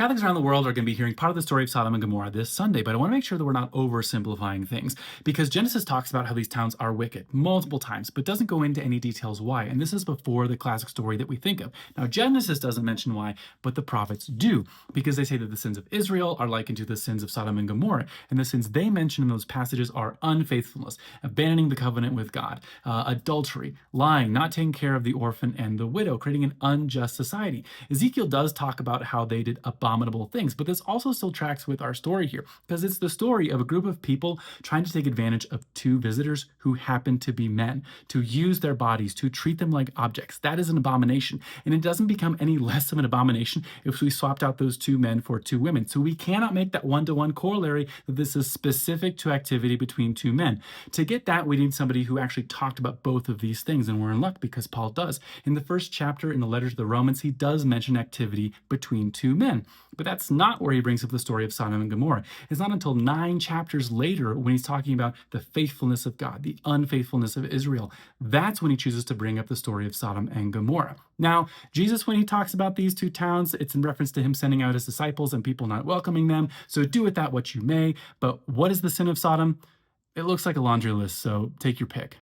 Catholics around the world are going to be hearing part of the story of Sodom and Gomorrah this Sunday, but I want to make sure that we're not oversimplifying things because Genesis talks about how these towns are wicked multiple times, but doesn't go into any details why. And this is before the classic story that we think of. Now, Genesis doesn't mention why, but the prophets do, because they say that the sins of Israel are likened to the sins of Sodom and Gomorrah. And the sins they mention in those passages are unfaithfulness, abandoning the covenant with God, adultery, lying, not taking care of the orphan and the widow, creating an unjust society. Ezekiel does talk about how they did abominable things, but this also still tracks with our story here because it's the story of a group of people trying to take advantage of two visitors who happen to be men, to use their bodies, to treat them like objects. That is an abomination, and it doesn't become any less of an abomination if we swapped out those two men for two women. So we cannot make that one-to-one corollary that this is specific to activity between two men. To get that, we need somebody who actually talked about both of these things, and we're in luck because Paul does. In the first chapter in the letter to the Romans, he does mention activity between two men. But that's not where he brings up the story of Sodom and Gomorrah. It's not until 9 chapters later when he's talking about the faithfulness of God, the unfaithfulness of Israel. That's when he chooses to bring up the story of Sodom and Gomorrah. Now, Jesus, when he talks about these two towns, it's in reference to him sending out his disciples and people not welcoming them. So do with that what you may. But what is the sin of Sodom? It looks like a laundry list, so take your pick.